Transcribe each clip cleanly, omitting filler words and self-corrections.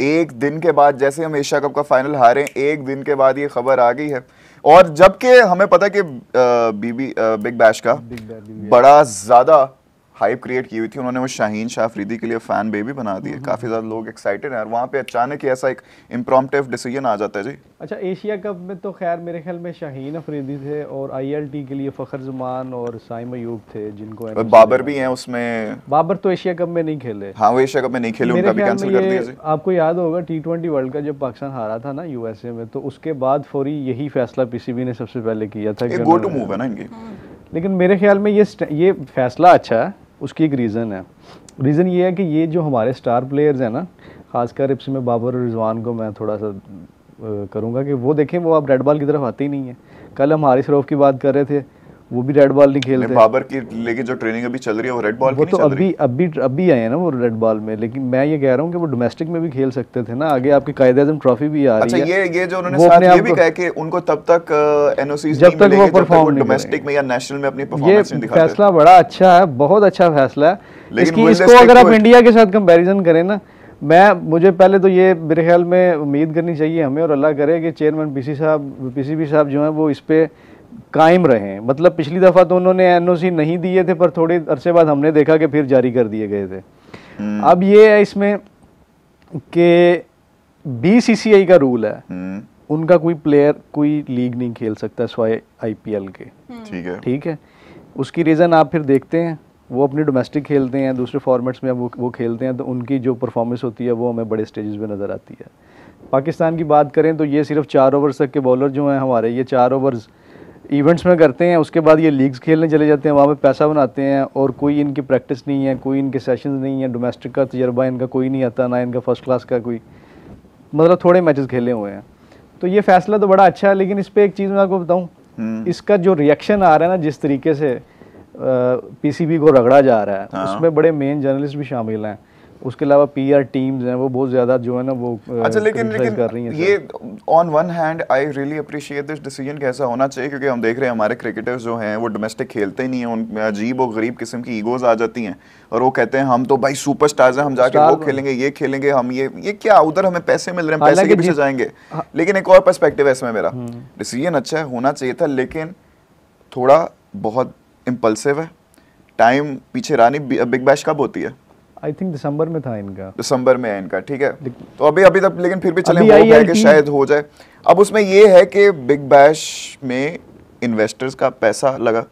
एक दिन के बाद जैसे हम एशिया कप का फाइनल हारे, एक दिन के बाद ये खबर आ गई है। और जबकि हमें पता है कि बिग बैश का बड़ा ज्यादा हाइप क्रिएट की हुई थी उन्होंने, वो शाहीन शाह अफरीदी के लिए फैन बेबी बना दी है, काफी ज्यादा लोग एक्साइटेड हैं, और वहाँ पे अचानक ही ऐसा एक इम्प्रॉम्प्टिव डिसीजन आ जाता है जी। अच्छा, एशिया कप में तो खैर मेरे ख्याल में शाहीन अफरीदी थे और आईएलटी के लिए फखर जमान और साइम अयूब थे जिनको, बाबर भी हैं उसमें। बाबर तो एशिया कप में नहीं खेले। हाँ, वो एशिया कप में नहीं खेले, उनका भी कैंसिल कर दिया जी। आपको याद होगा T20 वर्ल्ड कप जब पाकिस्तान हारा था ना यूएसए में, तो उसके बाद फौरी यही फैसला पीसीबी ने सबसे पहले किया था कि गो टू मूव है ना इनकी। लेकिन मेरे ख्याल में ये फैसला अच्छा है, उसकी एक रीज़न है। रीज़न ये है कि ये जो हमारे स्टार प्लेयर्स हैं ना, खासकर इसमें बाबर और रिजवान को मैं थोड़ा सा करूँगा कि वो देखें, वो अब रेड बॉल की तरफ आते ही नहीं है। कल हम हारिस रऊफ की बात कर रहे थे, वो भी रेड बॉल नहीं खेलते। बाबर की लेकिन जो ट्रेनिंग अभी चल रही है वो रेड बॉल की नहीं चल रही। अभी आए हैं ना वो रेड बॉल में, लेकिन मैं ये कह रहा हूँ कि वो डोमेस्टिक में भी खेल सकते थे ना। आगे आपकी कायदे-ए-आज़म ट्रॉफी भी आ रही है। अच्छा, ये जो उन्होंने साथ ये भी कहा कि उनको तब तक एनओसीज नहीं मिलेंगे जब तक वो डोमेस्टिक में या नेशनल में अपनी परफॉर्मेंस नहीं दिखाते। ये फैसला बड़ा अच्छा है, बहुत अच्छा फैसला है। लेकिन इसको अगर आप इंडिया के साथ कंपैरिजन करें ना, मुझे पहले तो ये मेरे ख्याल में उम्मीद करनी चाहिए हमें, और अल्लाह करे कि चेयरमैन पीसीबी साहब जो हैं वो इस पे कायम रहे। मतलब पिछली दफ़ा तो उन्होंने एनओसी नहीं दिए थे, पर थोड़े अरसे बाद हमने देखा कि फिर जारी कर दिए गए थे। अब ये है इसमें कि बीसीसीआई का रूल है, उनका कोई प्लेयर कोई लीग नहीं खेल सकता सिवाय आईपीएल के। ठीक है, उसकी रीज़न आप फिर देखते हैं, वो अपनी डोमेस्टिक खेलते हैं, दूसरे फॉर्मेट्स में वो खेलते हैं, तो उनकी जो परफॉर्मेंस होती है वो हमें बड़े स्टेजेस पे नज़र आती है। पाकिस्तान की बात करें तो ये सिर्फ 4 ओवर्स तक के बॉलर जो हैं हमारे, ये 4 ओवर्स इवेंट्स में करते हैं, उसके बाद ये लीग्स खेलने चले जाते हैं, वहाँ पे पैसा बनाते हैं, और कोई इनकी प्रैक्टिस नहीं है, कोई इनके सेशंस नहीं है, डोमेस्टिक का तजर्बा इनका कोई नहीं आता, ना इनका फर्स्ट क्लास का कोई, मतलब थोड़े मैचेस खेले हुए हैं। तो ये फैसला तो बड़ा अच्छा है, लेकिन इस पर एक चीज़ मैं आपको बताऊँ, इसका जो रिएक्शन आ रहा है ना, जिस तरीके से पीसीबी को रगड़ा जा रहा है, उसमें बड़े मेन जर्नलिस्ट भी शामिल हैं, उसके अलावा पीआर टीम्स हैं, वो बहुत ज़्यादा जो है ना वो अच्छा, लेकिन कर रही हैं। ये on one hand I really appreciate this decision कि ऐसा होना चाहिए, क्योंकि हम देख रहे हैं हमारे क्रिकेटर्स जो हैं वो डोमेस्टिक खेलते ही नहीं हैं, उनमें अजीब और गरीब किस्म की ईगोज आ जाती हैं, और वो कहते हैं हम तो भाई सुपरस्टार्स हैं, हम जाके वो खेलेंगे, ये खेलेंगे, हम ये क्या, उधर हमें पैसे मिल रहे हैं, पैसे के पीछे जाएंगे। लेकिन एक और पर्सपेक्टिव है इसमें मेरा, डिसीजन अच्छा है, होना चाहिए था, लेकिन थोड़ा बहुत इम्पल्सिव है। टाइम पीछे रानी बिग बैश कब होती है? आई थिंक दिसंबर में था इनका, दिसंबर में है इनका। ठीक है, तो अभी तक, लेकिन फिर भी चले वो है कि शायद हो जाए। अब उसमें ये है कि बिग बैश में इन्वेस्टर्स का पैसा लगा,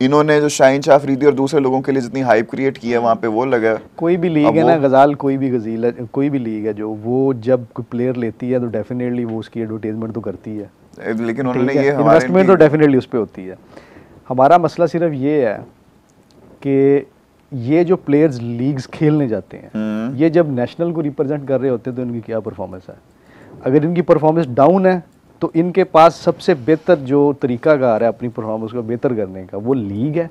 इन्होंने जो शाहीन शाह अफरीदी और दूसरे लोगों के लिए जितनी हाइप क्रिएट की है वहाँ पे वो लगा। कोई भी लीग है ना गजाल, कोई भी गजील है, कोई भी लीग है जो वो जब कोई प्लेयर लेती है तो डेफिनेटली वो उसकी एडवर्टाइजमेंट तो करती है, लेकिन उन्होंने ये इन्वेस्टमेंट तो डेफिनेटली उस पर होती है। हमारा मसला सिर्फ ये है कि ये जो प्लेयर्स लीग्स खेलने जाते हैं, ये जब नेशनल को रिप्रेजेंट कर रहे होते हैं तो इनकी क्या परफॉर्मेंस है। अगर इनकी परफॉर्मेंस डाउन है तो इनके पास सबसे बेहतर जो तरीकाकार है अपनी परफॉर्मेंस को बेहतर करने का, वो लीग है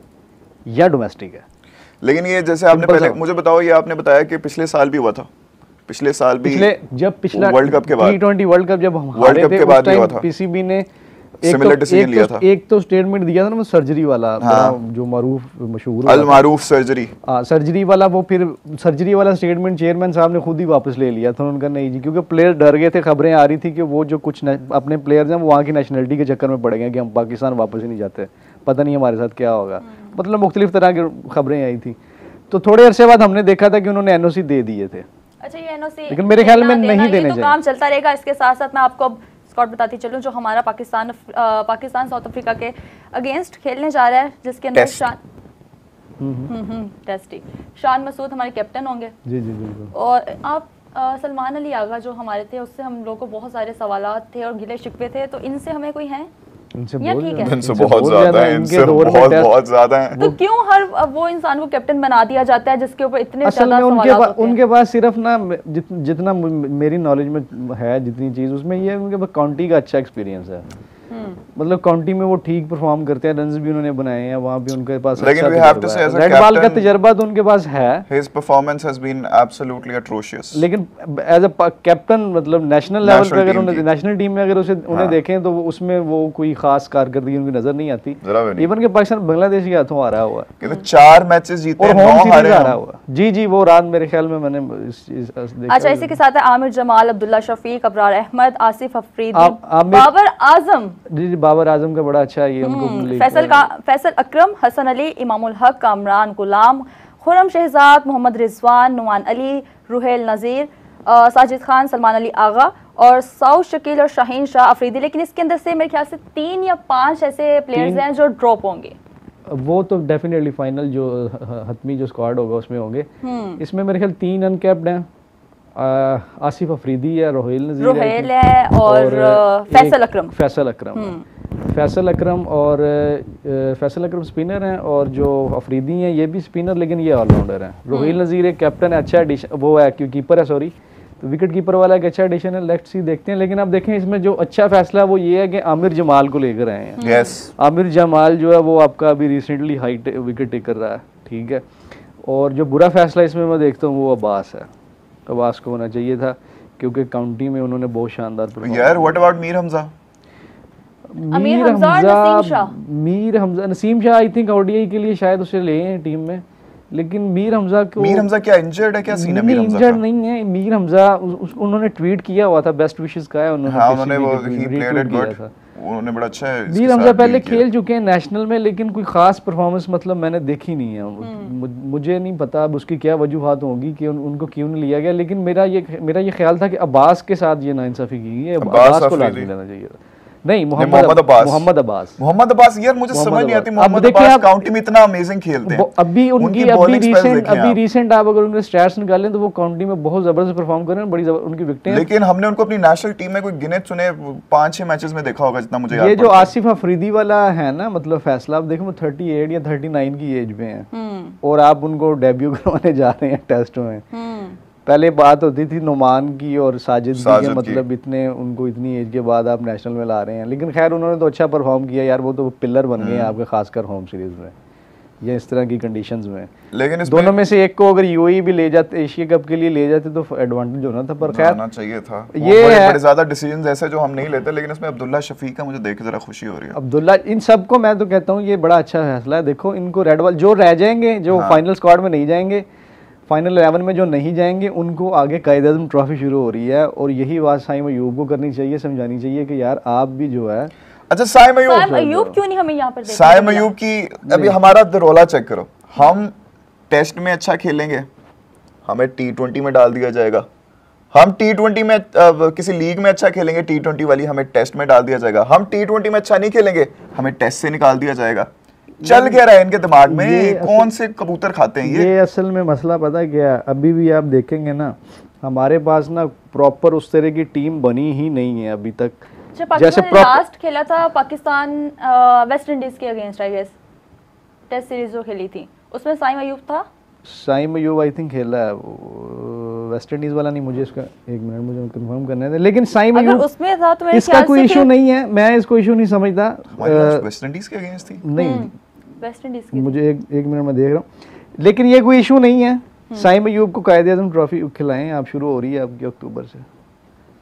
या डोमेस्टिक है। लेकिन ये जैसे आपने पहले मुझे बताओ, ये आपने बताया कि पिछले साल भी हुआ था, पिछले साल भी जब पिछला वर्ल्ड कप के बाद, T20 वर्ल्ड कप जब हम हारे थे उस टाइम पीसीबी ने सिमिलर डिसीजन लिया था। एक तो स्टेटमेंट दिया था ना वो सर्जरी वाला, जो मशहूर अल मारूफ सर्जरी, सर्जरी वाला, वो फिर सर्जरी वाला स्टेटमेंट चेयरमैन साहब ने खुद ही वापस ले लिया था। उन्होंने कहा नहीं जी, क्योंकि प्लेयर डर गए थे, खबरें आ रही थी कि वो जो कुछ अपने प्लेयर्स हैं वो वहाँ की नेशनलिटी के चक्कर में पड़ गए कि हम पाकिस्तान वापस ही नहीं जाते, पता नहीं हमारे साथ क्या होगा, मतलब मुख्तलिफ तरह की खबरें आई थी। तो थोड़े अरसे बाद हमने देखा था कि उन्होंने एनओसी दे दिए थे। अच्छा, ये एनओसी लेकिन मेरे ख्याल में नहीं देने चाहिए, काम चलता रहेगा। इसके साथ साथ मैं आपको स्कॉट बताती चलूं, जो हमारा पाकिस्तान साउथ अफ्रीका के अगेंस्ट खेलने जा रहा है, जिसके अंदर शान मसूद हमारे कैप्टन होंगे। जी जी बिल्कुल। और आप सलमान अली आगा जो हमारे थे, उससे हम लोग को बहुत सारे सवालात थे और गिले शिकवे थे, तो इनसे हमें कोई है? इनसे बहुत ज्यादा है, इनसे बहुत ज्यादा है। तो क्यों हर वो इंसान को कैप्टन बना दिया जाता है जिसके ऊपर इतने ज्यादा सवाल होते हैं? उनके पास सिर्फ ना जितना मेरी नॉलेज में है, जितनी चीज उसमें ये उनके पास काउंटी का अच्छा एक्सपीरियंस है। मतलब काउंटी में वो ठीक परफॉर्म करते हैं, रन्स भी उन्होंने बनाए हैं, वहाँ भी उनके पास लेकिन we have to say as a red ball का captain, तजर्बा तो उनके पास है, his performance has been absolutely atrocious. लेकिन एज अ कैप्टन मतलब नेशनल लेवल पे अगर उन्हें नेशनल टीम में अगर उन्हें देखें तो उसमें वो कोई खास कारकर्दगी उनकी नजर नहीं आती। इवन के पाकिस्तान बांग्लादेश के हाथों आ रहा हुआ है, 4 मैचेस जीते और 9 हारे हुआ। जी वो रात मेरे ख्याल में मैंने देखा। अच्छा, इसी के साथ है आमिर जमाल, अब्दुल्ला शफीक, अबरार अहमद, आसिफ अफरीदी, बाबर आजम। जी बाबर आजम का बड़ा अच्छा ये उनको फैसल अकरम, हसन अली, इमामुल हक, कामरान गुलाम, खुरम शहजाद, मोहम्मद रिजवान, नुमान अली, रुहेल नज़ीर, साजिद खान, सलमान अली आगा और सऊद शकील और शाहीन शाह अफरीदी। लेकिन इसके अंदर से मेरे ख्याल से 3 या 5 ऐसे प्लेयर्स हैं जो ड्रॉप होंगे। वो तो डेफिनेटली फाइनल जो हतमी जो स्क्वाड होगा उसमें होंगे। इसमें मेरे ख्याल 3 अनकैप्ड हैं, आसिफ अफरीदी है, रोहेल नज़ीर है और फैसल अकरम। फैसल अकरम स्पिनर हैं और जो अफरीदी हैं ये भी स्पिनर, लेकिन ये ऑलराउंडर हैं। रोहेल नज़ीर एक कैप्टन है, अच्छा एडिशन, वो है क्यों कीपर है, सॉरी, तो विकेट कीपर वाला एक अच्छा एडिशन है। लेट्स सी देखते हैं। लेकिन आप देखें इसमें जो अच्छा फैसला वो ये है कि आमिर जमाल को लेकर आए हैं। आमिर जमाल जो है वो आपका अभी रिसेंटली हाई विकेट टेकर रहा है, ठीक है। और जो बुरा फैसला इसमें मैं देखता हूँ वो अब्बास है, अब्बास को होना चाहिए था क्योंकि काउंटी में उन्होंने बहुत शानदार यार। What about Mir Hamza, Naseem Shah I think ODI के लिए शायद उसे ले हैं टीम में, लेकिन मीर हमजा क्या इंजर्ड है, क्या सीन है? इंजर्ड नहीं है मीर हमजा, उन्होंने ट्वीट किया हुआ था, बेस्ट विशेस का है उन्होंने वो ही प्लेड इट गुड, उन्होंने बड़ा अच्छा है। मीर हमजा पहले खेल चुके हैं नेशनल में, लेकिन कोई खास परफॉर्मेंस मतलब मैंने देखी नहीं है। मुझे नहीं पता अब उसकी क्या वजूहात होंगी कि उनको क्यों नहीं लिया गया, लेकिन मेरा ये ख्याल था कि अब्बास के साथ ये नाइंसाफी की गई है, अब्बास को लाजमी लेना चाहिए। नहीं, मोहम्मद अब्बास यार मुझे समझ नहीं आती। मोहम्मद अब्बास काउंटी में इतना अमेजिंग खेलते हैं। अभी रीसेंट आप अगर उनके स्टैट्स निकालें तो वो काउंटी में बहुत जबरदस्त परफॉर्म कर रहे हैं, बड़ी उनकी विकेटें। लेकिन हमने उनको अपनी नेशनल टीम में कोई गिने चुने 5-6 मैचेस में देखा होगा जितना मुझे याद है। ये जो आसिफ अफरीदी वाला है ना, मतलब फैसला आप देखो 38 या 39 की एज में है और आप उनको डेब्यू करवाने जा रहे हैं टेस्ट में। पहले बात होती थी नुमान की और साजिद की, मतलब इतने उनको इतनी एज के बाद आप नेशनल में ला रहे हैं। लेकिन खैर उन्होंने तो अच्छा परफॉर्म किया यार, वो तो पिलर बन गए हैं आपके, खासकर होम सीरीज में या इस तरह की कंडीशंस में। लेकिन दोनों में से एक को अगर यूएई भी ले जाते, एशिया कप के लिए ले जाते तो एडवांटेज होना था, पर खैर चाहिए था। ये बड़े ज्यादा डिसीजंस ऐसे जो हम नहीं लेते, लेकिन इसमें अब्दुल्ला शफीक का मुझे देख के जरा खुशी हो रही है। अब्दुल्ला, इन सबको मैं तो कहता हूँ ये बड़ा अच्छा फैसला है। देखो इनको रेड बॉल जो रह जाएंगे, जो फाइनल स्क्वाड में नहीं जाएंगे, फाइनल 11 में जो नहीं जाएंगे, उनको आगे कायद-ए-आज़म ट्रॉफी शुरू हो रही है। और यही बात साइम अयूब को करनी चाहिए, समझानी चाहिए कि यार आप भी जो है। अच्छा, साइम अयूब क्यों नहीं हमें यहाँ पर साइम अयूब की अभी हमारा रोला चेक करो। हम टेस्ट में अच्छा खेलेंगे, हमें T20 में डाल दिया जाएगा। हम T20 में किसी लीग में अच्छा खेलेंगे, T20 वाली, हमें टेस्ट में डाल दिया जाएगा। हम T20 में अच्छा नहीं खेलेंगे, हमें टेस्ट से निकाल दिया जाएगा। चल क्या रहा है इनके दिमाग में, कौन से कबूतर खाते हैं ये असल में मसला पता है क्या है? अभी भी आप देखेंगे ना, हमारे पास ना प्रॉपर उस तरह की टीम बनी ही नहीं है अभी तक। जैसे लास्ट खेला था पाकिस्तान वेस्ट इंडीज के against, I guess test series जो खेली थी, उसमें साइम अयूब था। साइम अयूब आई थिंक खेला है, वेस्ट इंडीज वाला नहीं, मुझे इसका एक मिनट मुझे कंफर्म करना है। लेकिन साइम अयूब उसमें था तो इसका कोई इशू नहीं है, मैं इसको इशू नहीं समझता। वेस्ट इंडीज के अगेंस्ट थी नहीं, वेस्ट इंडीज की मुझे एक मिनट में देख रहा हूँ। लेकिन ये कोई इशू नहीं है। साइम अयूब को कायद-ए-आज़म ट्रॉफी खिलाएं आप, शुरू हो रही है आपकी अक्टूबर से,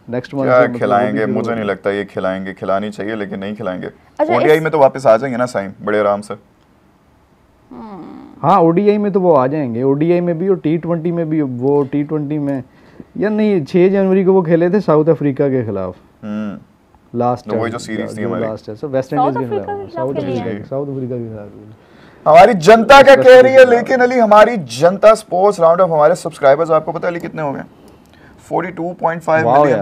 नेक्स्ट मंथ क्या खिलाएंगे? मुझे नहीं लगता ये खिलाएंगे, खिलानी चाहिए लेकिन नहीं खिलाएंगे। ओडीआई में तो वापस आ जाएंगे ना साइम, बड़े आराम से। हाँ, ओडीआई में तो वो आ जाएंगे, ओडीआई में भी और T20 में भी। वो T20 में या नहीं, 6 जनवरी को वो खेले थे साउथ अफ्रीका के खिलाफ, लास्ट वही जो सीरीज थी हमारी, लास्ट है सर, वेस्ट इंडीज के खिलाफ, साउथ अफ्रीका के खिलाफ। हमारी जनता क्या कह रही है? लेकिन अली हमारी जनता स्पोर्ट्स राउंड ऑफ, हमारे सब्सक्राइबर्स आपको पता है कितने हो गए? 42.5 मिलियन,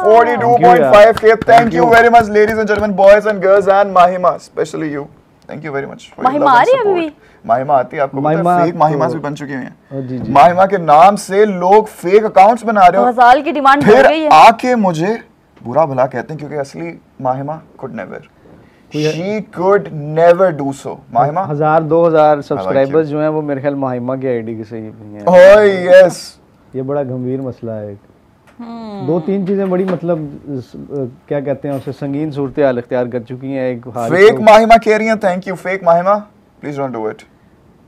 42.5 के। Thank you very much ladies and gentleman, boys and girls and Mahima, specially you, thank you very much. Mahima आ रही है अभी? माहिमा आती है, आपको पता है फेक माहिमा भी बन चुकी हैं। माहिमा के नाम से लोग फेक अकाउंट्स बना रहे हो, गजाल की डिमांड बढ़ गई है। आके मुझे बुरा भला कहते हैं क्योंकि असली Mahima could never, she could never do so। Mahima 1000-2000 subscribers जो हैं वो मेरे ख्याल माहिमा की आईडी के सही नहीं है। ओह यस, ये बड़ा गंभीर मसला है। दो तीन चीजें बड़ी मतलब क्या कहते हैं उसे संगीन सूरत हाल इख्तियार कर चुकी हैं। एक फेक माहिमा कह रही हैं, thank you fake Mahima, please don't do it,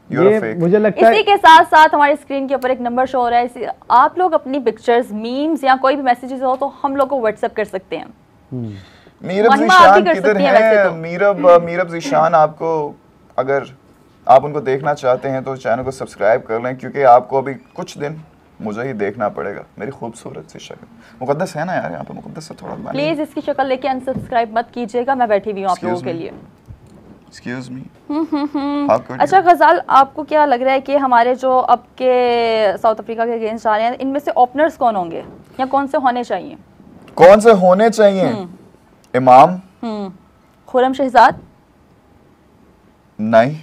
you are fake. मुझे लगता है इसी के साथ साथ हमारी स्क्रीन के ऊपर एक नंबर शो हो रहा है, आप लोग अपनी पिक्चर्स, मीम्स या कोई भी मैसेजेस हो तो हम लोग को व्हाट्सएप कर सकते हैं। मीरब ज़ीशान किधर है? मीरब ज़ीशान, आपको अगर आप उनको देखना चाहते हैं तो चैनल को सब्सक्राइब कर लें, क्योंकि आपको अभी कुछ दिन मुझे ही देखना पड़ेगा। मेरी खूबसूरत सी शक्ल, मुकद्दस है ना यार, यहाँ पे मुकद्दस से थोड़ा प्लीज इसकी शक्ल लेके अनसब्सक्राइब मत कीजिएगा, मैं बैठी हुई हूँ आप लोगों के लिए। Excuse me. अच्छा गजाल, आपको क्या लग रहा है कि हमारे जो अब के साउथ अफ्रीका के अगेंस्ट आ रहे हैं, इनमें से ओपनर्स कौन होंगे या कौन से होने चाहिए? कौन से होने चाहिए? इमाम, खुरम शहजाद? नहीं,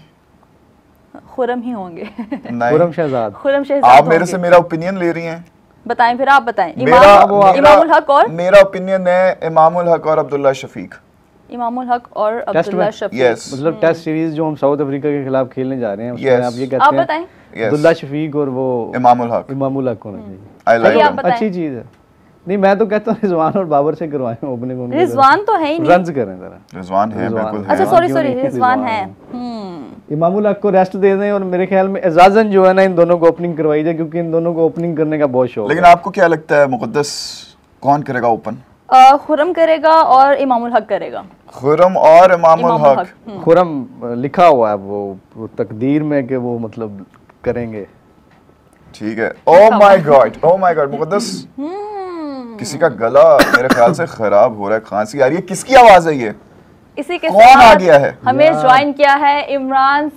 खुरम ही होंगे। खुरम शहजाद। खुरम शहजाद। आप मेरे से मेरा ओपिनियन ले रही हैं? बताएं फिर, आप बताएं। इमामुल हक और मेरा ओपिनियन है इमामुल हक और अब्दुल्ला शफीक। इमामुल हक और अब्दुल्ला शफीक। yes. मतलब टेस्ट सीरीज जो हम साउथ अफ्रीका के खिलाफ खेलने जा रहे हैं उसमें आप ये कहते हैं अब्दुल्ला शफीक और वो इमामुल हक होना चाहिए। अच्छी चीज है। नहीं, मैं तो कहता हूँ रिजवान और बाबर से करवाएं ओपनिंग। रिजवान तो है ही नहीं। रन्स करें जरा। रिजवान है, बिल्कुल है। अच्छा सॉरी रिजवान है। इमामुल हक को रेस्ट दे दें और मेरे ख्याल में एजाजन जो है ना, इन दोनों को ओपनिंग करवाई जाए, क्योंकि इन दोनों को ओपनिंग करने का बहुत शौक है। लेकिन आपको क्या लगता है मुकद्दस कौन करेगा ओपन? खुरम करेगा और इमामुल हक करेगा। खुरम और इमामुल हक। खुरम लिखा हुआ है वो तकदीर में कि वो मतलब करेंगे। ठीक है। ओह माय गॉड मुकद्दस, किसी का गला मेरे ख्याल से खराब हो रहा है, खांसी आ रही है। किसकी आवाज है ये? इसी के कौन आ गया है? हमें ज्वाइन किया है इमरान